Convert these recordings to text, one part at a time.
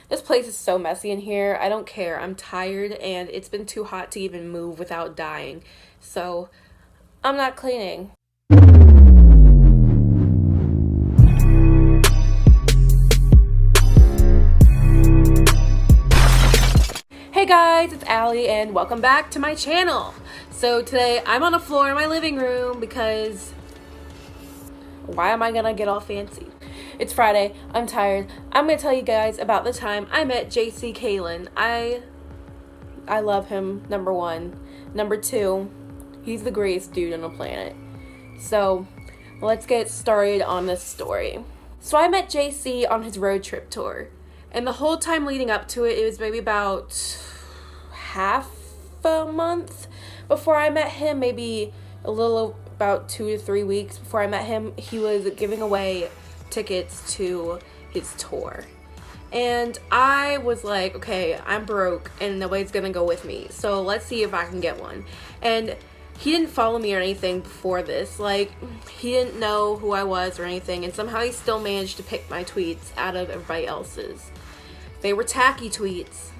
This place is so messy in here. I don't care. I'm tired and it's been too hot to even move without dying. So I'm not cleaning. Hey guys, it's Allie and welcome back to my channel. So today I'm on the floor in my living room because why am I gonna get all fancy? It's Friday, I'm tired. I'm gonna tell you guys about the time I met Caylen. I love him, number one. Number two, he's the greatest dude on the planet. So let's get started on this story. So I met JC on his road trip tour. And the whole time leading up to it, it was maybe about half a month before I met him, maybe a little about 2 to 3 weeks before I met him. He was giving away tickets to his tour. And I was like, okay, I'm broke and nobody's gonna go with me, so let's see if I can get one. And he didn't follow me or anything before this. Like, he didn't know who I was or anything, and somehow he still managed to pick my tweets out of everybody else's. They were tacky tweets.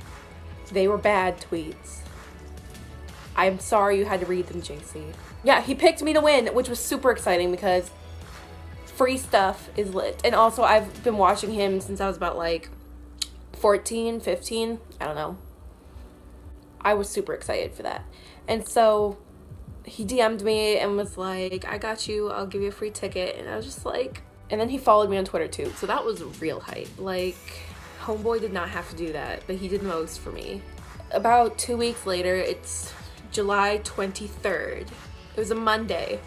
They were bad tweets. I'm sorry you had to read them, JC. Yeah, he picked me to win, which was super exciting because free stuff is lit. And also, I've been watching him since I was about like 14, 15. I don't know. I was super excited for that. And so he DM'd me and was like, I got you, I'll give you a free ticket. And I was just like, and then he followed me on Twitter too. So that was real hype. Like, homeboy did not have to do that, but he did the most for me. About 2 weeks later, it's July 23rd. It was a Monday.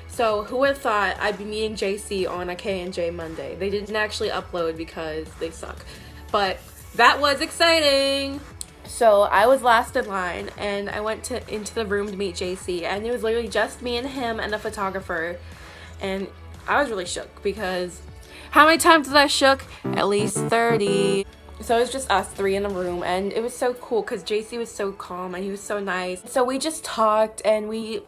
So who would have thought I'd be meeting JC on a K&J Monday? They didn't actually upload because they suck. But that was exciting. So I was last in line and I went into the room to meet JC, and it was literally just me and him and a photographer. And I was really shook because how many times was I shook? At least 30. So it was just us three in the room, and it was so cool because JC was so calm and he was so nice. So we just talked and we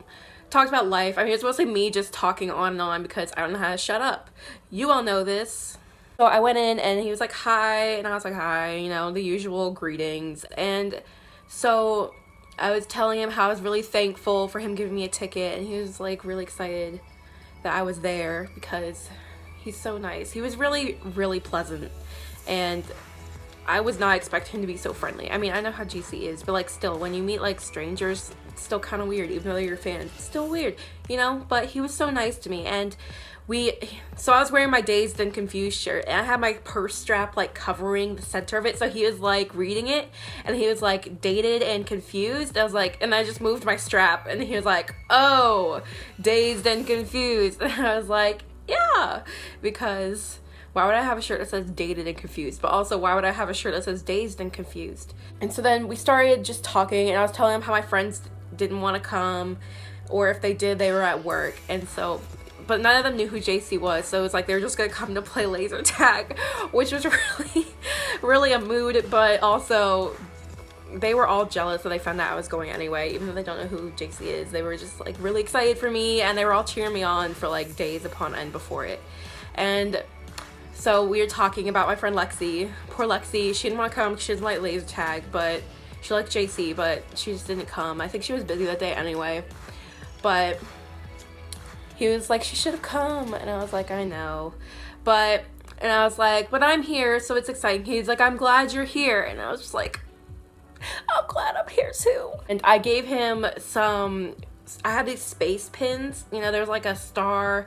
talked about life. I mean, it's mostly me just talking on and on because I don't know how to shut up. You all know this. So I went in and he was like, hi, and I was like, hi, you know, the usual greetings. And so I was telling him how I was really thankful for him giving me a ticket, and he was like really excited that I was there because he's so nice. He was really, really pleasant, and I was not expecting him to be so friendly. I mean, I know how JC is, but like still, when you meet like strangers, it's still kind of weird, even though you're a fan. It's still weird, you know? But he was so nice to me, and so I was wearing my Dazed and Confused shirt, and I had my purse strap like covering the center of it, so he was like reading it, and he was like, dated and confused. I was like, and I just moved my strap, and he was like, oh, dazed and confused. And I was like, yeah, because why would I have a shirt that says dated and confused? But also, why would I have a shirt that says dazed and confused? And so then we started just talking, and I was telling him how my friends didn't want to come, or if they did, they were at work. And so, but none of them knew who JC was, so it was like they were just gonna come to play laser tag, which was really, really a mood. But also, they were all jealous that they found out I was going anyway, even though they don't know who JC is. They were just like really excited for me, and they were all cheering me on for like days upon end before it. And so we were talking about my friend Lexi. Poor Lexi, she didn't want to come because she doesn't like laser tag, but she liked JC, but she just didn't come. I think she was busy that day anyway. But he was like, she should have come, and I was like, I know. And I was like, but I'm here, so it's exciting. He's like, I'm glad you're here, and I was just like, I'm glad I'm here too. And I gave him I had these space pins. You know, there was like a star,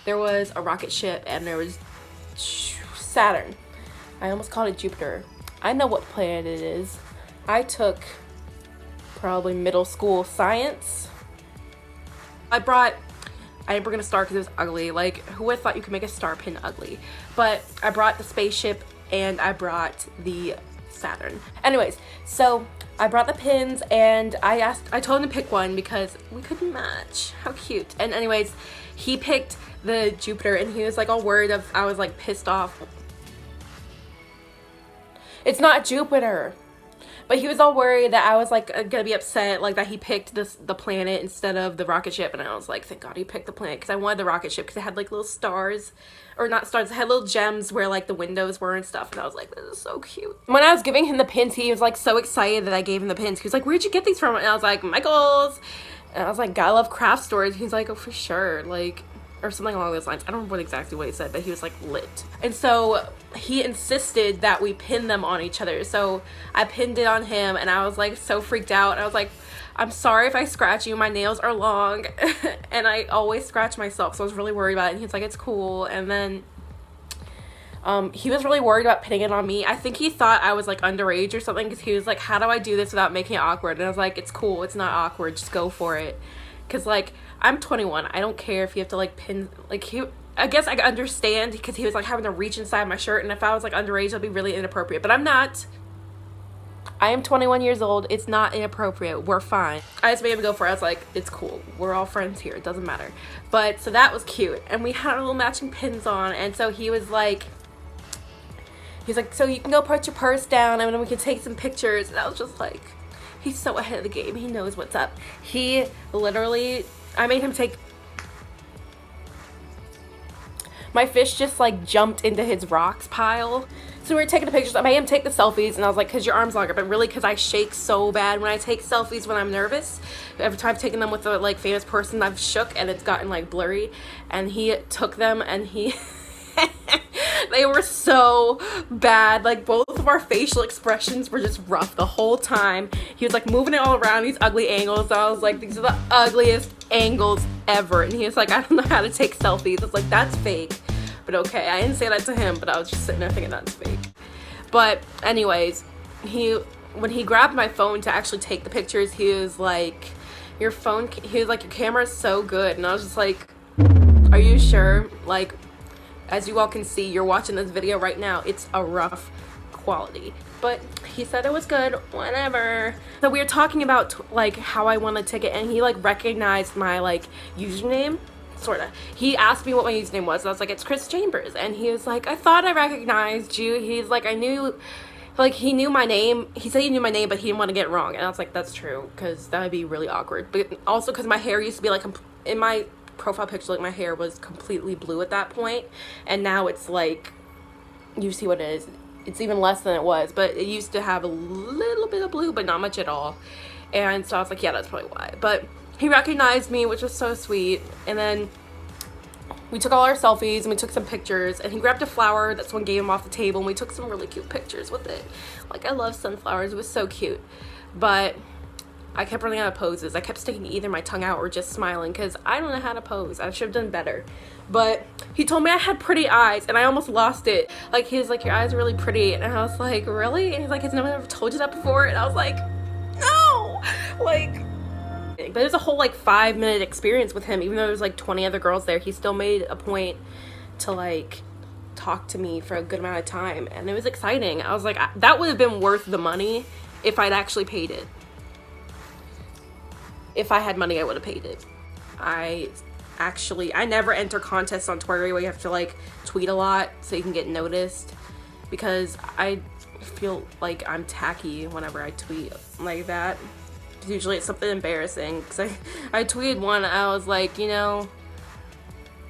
there was a rocket ship, and there was Saturn. I almost called it Jupiter. I know what planet it is. I took probably middle school science. I didn't bring a star because it was ugly. Like, who would have thought you could make a star pin ugly? But I brought the spaceship and I brought the Saturn. Anyways, so I brought the pins and I told him to pick one because we couldn't match. How cute. And anyways, he picked the Jupiter, and he was like all worried I was like pissed off. It's not Jupiter. But he was all worried that I was like gonna be upset, like that he picked the planet instead of the rocket ship. And I was like, thank God he picked the planet, because I wanted the rocket ship because it had like little stars, or not stars, it had little gems where like the windows were and stuff. And I was like, this is so cute. When I was giving him the pins, he was like so excited that I gave him the pins. He was like, where'd you get these from? And I was like, Michael's. And I was like, God, I love craft stores. He's like, oh, for sure, like, or something along those lines. I don't remember exactly what he said, but he was like lit. And so he insisted that we pin them on each other. So I pinned it on him, and I was like so freaked out. And I was like, I'm sorry if I scratch you, my nails are long. And I always scratch myself, so I was really worried about it. And he's like, it's cool. And then he was really worried about pinning it on me. I think he thought I was like underage or something, because he was like, how do I do this without making it awkward? And I was like, it's cool, it's not awkward, just go for it. Because like, I'm 21, I don't care if you have to like pin, like, I guess I understand, because he was like having to reach inside my shirt, and if I was like underage, that'd be really inappropriate. But I'm not. I am 21 years old. It's not inappropriate. We're fine. I just made him go for it. I was like, it's cool. We're all friends here. It doesn't matter. But so that was cute. And we had our little matching pins on. And so he was like, so you can go put your purse down and then we can take some pictures. And I was just like, he's so ahead of the game. He knows what's up. He literally, I made him take, my fish just like jumped into his rocks pile. So we were taking the pictures. I made him take the selfies, and I was like, because your arm's longer. But really, because I shake so bad when I take selfies when I'm nervous. Every time I've taken them with a like famous person, I've shook and it's gotten like blurry. And he took them, and he they were so bad. Like, both of our facial expressions were just rough the whole time. He was like moving it all around these ugly angles. I was like, these are the ugliest angles ever. And he was like, I don't know how to take selfies. I was like, that's fake. But okay, I didn't say that to him, but I was just sitting there thinking that's fake. But anyways, when he grabbed my phone to actually take the pictures, he was like, your camera is so good. And I was just like, are you sure? Like, as you all can see, you're watching this video right now, it's a rough quality. But he said it was good, whatever. So we were talking about like how I won a ticket, and he like recognized my like username. Sort of. He asked me what my username was, and I was like, it's Chris Chambers. And he was like, I thought I recognized you. He's like, I knew, like, he knew my name. He said he knew my name, but he didn't want to get it wrong. And I was like, that's true, because that would be really awkward. But also because my hair used to be like, in my profile picture, like, my hair was completely blue at that point. And now it's like, you see what it is. It's even less than it was, but it used to have a little bit of blue, but not much at all. And so I was like, yeah, that's probably why. But he recognized me, which was so sweet. And then we took all our selfies and we took some pictures, and he grabbed a flower that someone gave him off the table, and we took some really cute pictures with it. Like, I love sunflowers. It was so cute. But I kept running out of poses. I kept sticking either my tongue out or just smiling, because I don't know how to pose. I should have done better. But he told me I had pretty eyes, and I almost lost it. Like, he was like, your eyes are really pretty. And I was like, really? And he's like, has no one ever told you that before? And I was like, no! Like, but it was a whole like 5-minute experience with him. Even though there was like 20 other girls there, he still made a point to like talk to me for a good amount of time, and it was exciting. I was like, that would have been worth the money if I'd actually paid it. If I had money, I would have paid it. I never enter contests on Twitter where you have to like tweet a lot so you can get noticed, because I feel like I'm tacky whenever I tweet like that. Usually it's something embarrassing, because I tweeted one, I was like, you know,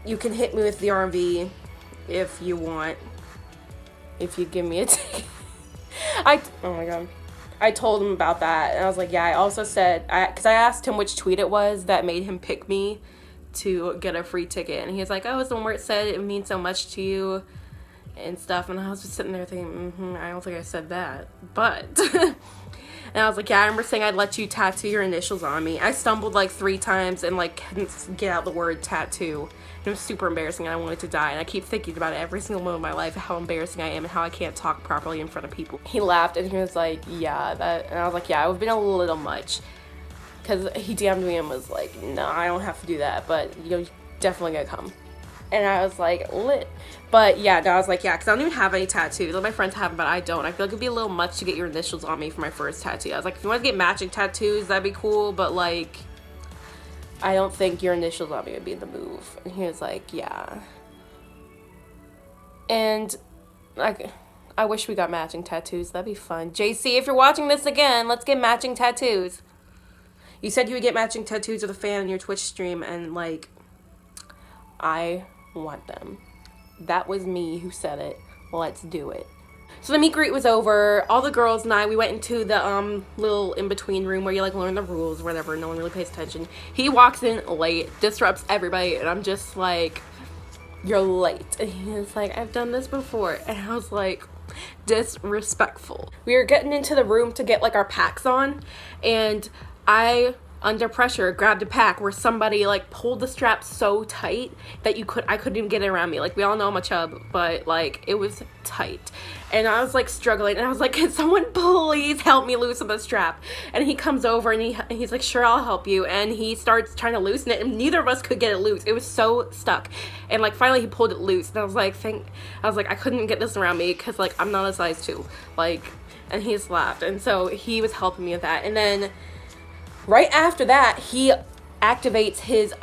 you can hit me with the RV if you want, if you give me a ticket. Oh my god, I told him about that, and I was like, yeah. I also said, because I asked him which tweet it was that made him pick me to get a free ticket, and he was like, oh, it's the one where it said it means so much to you and stuff. And I was just sitting there thinking, I don't think I said that, but and I was like, yeah, I remember saying I'd let you tattoo your initials on me. I stumbled like 3 times and like couldn't get out the word tattoo. It was super embarrassing, and I wanted to die. And I keep thinking about it every single moment of my life, how embarrassing I am and how I can't talk properly in front of people. He laughed, and he was like, yeah, that. And I was like, yeah, it would have been a little much. Because he DM'd me and was like, no, I don't have to do that, but you're definitely gonna come. And I was like, lit. But yeah, no, I was like, yeah, because I don't even have any tattoos. All my friends have them, but I don't. I feel like it'd be a little much to get your initials on me for my first tattoo. I was like, if you want to get matching tattoos, that'd be cool, but like, I don't think your initials on me would be the move. And he was like, yeah. And like, I wish we got matching tattoos. That'd be fun. JC, if you're watching this again, let's get matching tattoos. You said you would get matching tattoos with a fan on your Twitch stream, and, like, I want them. That was me who said it. Let's do it. So the meet greet was over. All the girls and I, we went into the little in-between room where you, like, learn the rules, whatever. No one really pays attention. He walks in late, disrupts everybody, and I'm just like, you're late. And he's like, I've done this before. And I was like, disrespectful. We were getting into the room to get, like, our packs on, and I, under pressure, grabbed a pack where somebody, like, pulled the strap so tight that I couldn't even get it around me. Like, we all know I'm a chub, but, like, it was tight. And I was, like, struggling, and I was like, can someone please help me loosen the strap? And he comes over, and he's like, sure, I'll help you. And he starts trying to loosen it, and neither of us could get it loose. It was so stuck. And, like, finally he pulled it loose, and I was like, I couldn't get this around me, because, like, I'm not a size 2. Like, and he just laughed. And so he was helping me with that. And then right after that, he activates his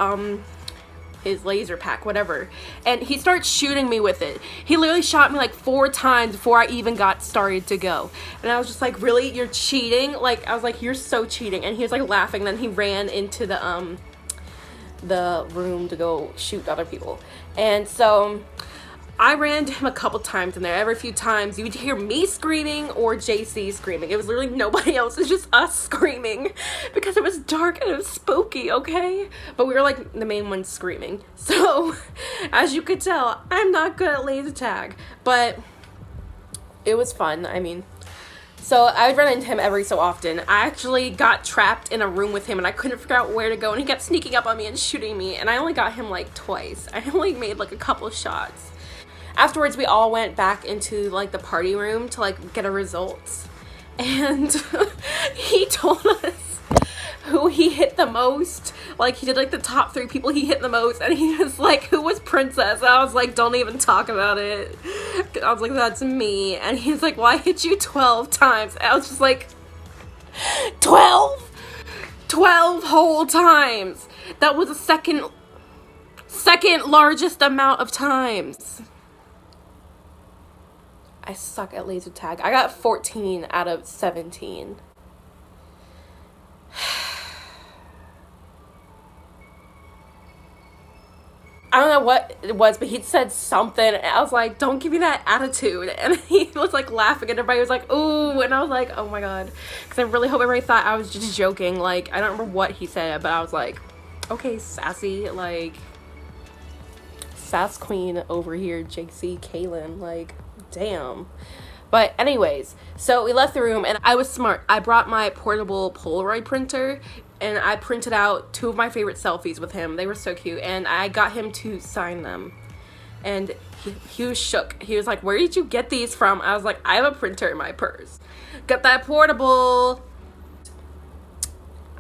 laser pack, whatever, and he starts shooting me with it. He literally shot me like 4 times before I even got started to go. And I was just like, really? You're cheating? Like, I was like, you're so cheating. And he was like laughing. Then he ran into the room to go shoot other people. And so I ran to him a couple times in there. Every few times you would hear me screaming or JC screaming. It was literally nobody else. It's just us screaming because it was dark and it was spooky, okay? But we were like the main ones screaming. So as you could tell, I'm not good at laser tag, but it was fun. I mean, so I would run into him every so often. I actually got trapped in a room with him and I couldn't figure out where to go, and he kept sneaking up on me and shooting me, and I only got him like twice. I only made like a couple shots. Afterwards, we all went back into, like, the party room to, like, get our results. And he told us who he hit the most. Like, he did, like, the top 3 people he hit the most. And he was like, who was Princess? And I was like, don't even talk about it. I was like, that's me. And he was like, well, I hit you 12 times. And I was just like, 12? 12 whole times. That was the second largest amount of times. I suck at laser tag. I got 14 out of 17. I don't know what it was, but he said something, and I was like, don't give me that attitude. And he was like laughing, and everybody was like, ooh, and I was like, oh my god. Because I really hope everybody thought I was just joking. Like, I don't remember what he said, but I was like, okay, sassy, like, sass queen over here, JC Caylen, like, damn. But anyways, so we left the room, and I was smart. I brought my portable Polaroid printer, and I printed out 2 of my favorite selfies with him. They were so cute, and I got him to sign them. And he was shook. He was like, where did you get these from? I was like, I have a printer in my purse. Got that portable.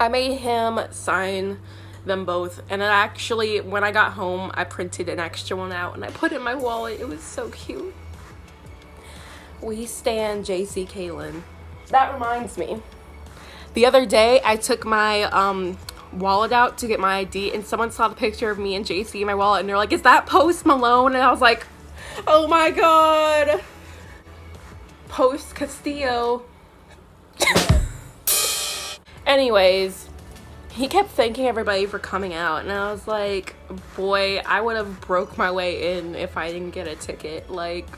I made him sign them both, and then actually, when I got home, I printed an extra one out, and I put it in my wallet. It was so cute. We stan JC Caylen. That reminds me. The other day, I took my wallet out to get my ID, and someone saw the picture of me and JC in my wallet, and they're like, is that Post Malone? And I was like, oh my god. Post Castillo. Anyways, he kept thanking everybody for coming out, and I was like, boy, I would have broke my way in if I didn't get a ticket. Like,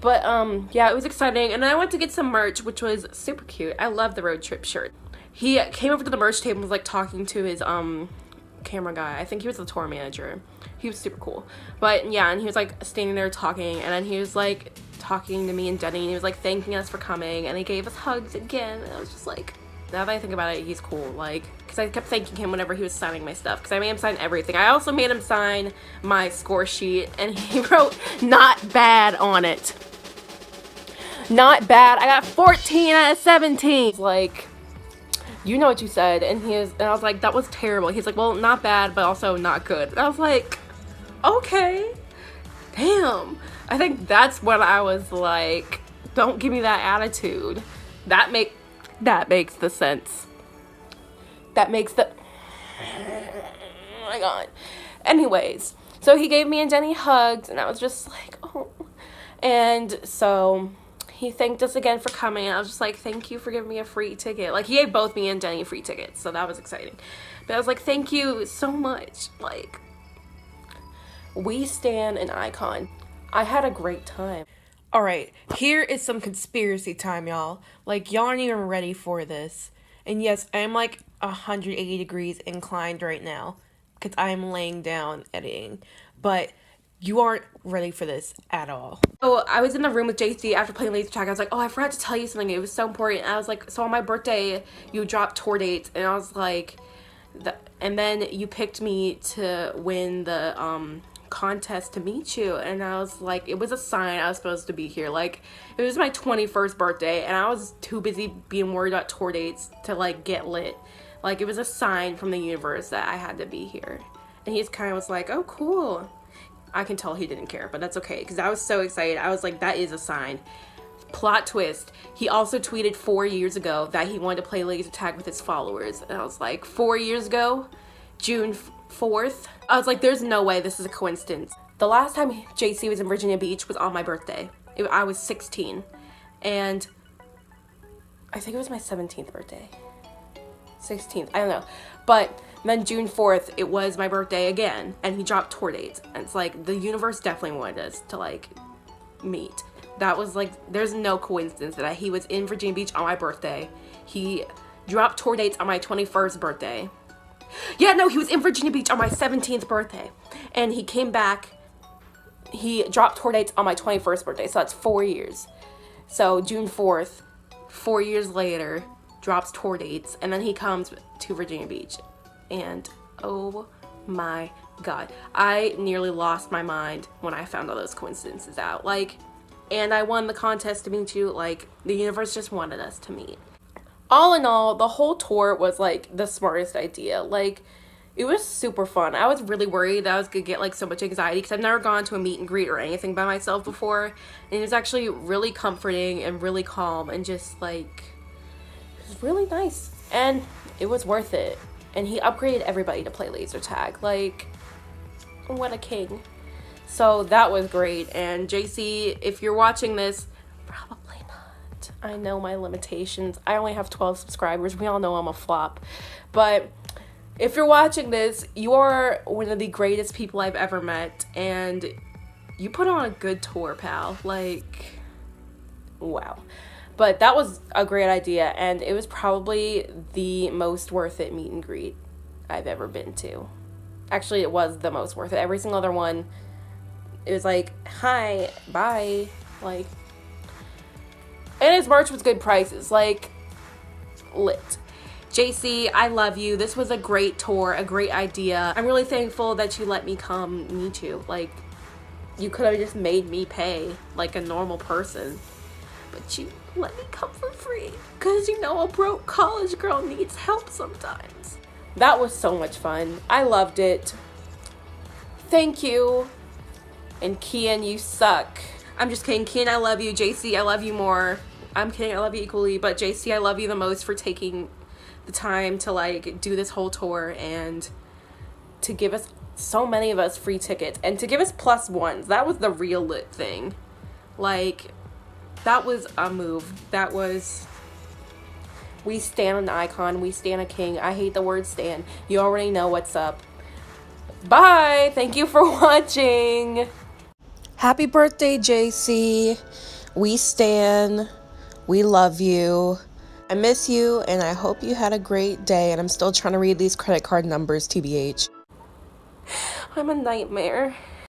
but yeah, it was exciting. And then I went to get some merch, which was super cute. I love the road trip shirt. He came over to the merch table and was like talking to his camera guy. I think he was the tour manager. He was super cool. But yeah, and he was like standing there talking, and then he was like talking to me and Denny, and he was like thanking us for coming, and he gave us hugs again. And I was just like, now that I think about it, he's cool. Like, because I kept thanking him whenever he was signing my stuff, because I made him sign everything. I also made him sign my score sheet, and he wrote not bad on it. Not bad. I got 14 out of 17. Like, you know what you said. And I was like, that was terrible. He's like, well, not bad, but also not good. And I was like, okay, damn. I think that's when I was like, don't give me that attitude. That makes the sense. That makes the, oh my god. Anyways, so he gave me and Jenny hugs, and I was just like, oh. And so he thanked us again for coming. I was just like, thank you for giving me a free ticket. Like, he gave both me and Jenny free tickets, so that was exciting. But I was like, thank you so much. Like, we stand an icon. I had a great time. Alright, here is some conspiracy time, y'all. Like, y'all aren't even ready for this. And yes, I am like 180 degrees inclined right now because I am laying down editing. But you aren't ready for this at all. So I was in the room with JC after playing laser tag. I was like, oh, I forgot to tell you something. It was so important. And I was like, so on my birthday, you dropped tour dates. And I was like, and then you picked me to win the contest to meet you. And I was like, it was a sign I was supposed to be here. Like, it was my 21st birthday and I was too busy being worried about tour dates to like get lit. Like, it was a sign from the universe that I had to be here. And he just kind of was like, oh, cool. I can tell he didn't care, but that's okay because I was so excited. I was like, that is a sign. Plot twist, he also tweeted 4 years ago that he wanted to play laser tag with his followers. And I was like, 4 years ago? June 4th? I was like, there's no way this is a coincidence. The last time JC was in Virginia Beach was on my birthday. I was 16. And I think it was my 17th birthday. 16th, I don't know. But then June 4th, it was my birthday again. And he dropped tour dates. And it's like, the universe definitely wanted us to like meet. That was like, there's no coincidence that he was in Virginia Beach on my birthday. He dropped tour dates on my 21st birthday. Yeah, no, he was in Virginia Beach on my 17th birthday. And he came back, he dropped tour dates on my 21st birthday. So that's 4 years. So June 4th, 4 years later, drops tour dates. And then he comes to Virginia Beach. And oh my God, I nearly lost my mind when I found all those coincidences out. Like, and I won the contest to meet you. Like, the universe just wanted us to meet. All in all, the whole tour was like the smartest idea. Like, it was super fun. I was really worried that I was gonna get like so much anxiety because I've never gone to a meet and greet or anything by myself before. And it was actually really comforting and really calm and just like, it was really nice. And it was worth it. And he upgraded everybody to play laser tag. Like, what a king. So that was great. And JC, if you're watching this, probably not. I know my limitations. I only have 12 subscribers. We all know I'm a flop. But if you're watching this, you are one of the greatest people I've ever met. And you put on a good tour, pal. Like, wow. But that was a great idea. And it was probably the most worth it meet and greet I've ever been to. Actually, it was the most worth it. Every single other one, it was like, hi, bye. Like, and his merch was good prices. Like, lit. JC, I love you. This was a great tour, a great idea. I'm really thankful that you let me come meet you. Like, you could have just made me pay like a normal person. But you let me come for free. Because you know a broke college girl needs help sometimes. That was so much fun. I loved it. Thank you. And Kian, you suck. I'm just kidding. Kian, I love you. JC, I love you more. I'm kidding. I love you equally. But JC, I love you the most for taking the time to like do this whole tour and to give us, so many of us, free tickets. And to give us +1s. That was the real lit thing. Like, that was a move. That was... We stan an icon. We stan a king. I hate the word stan. You already know what's up. Bye! Thank you for watching! Happy birthday, JC. We stan. We love you. I miss you, and I hope you had a great day. And I'm still trying to read these credit card numbers, TBH. I'm a nightmare.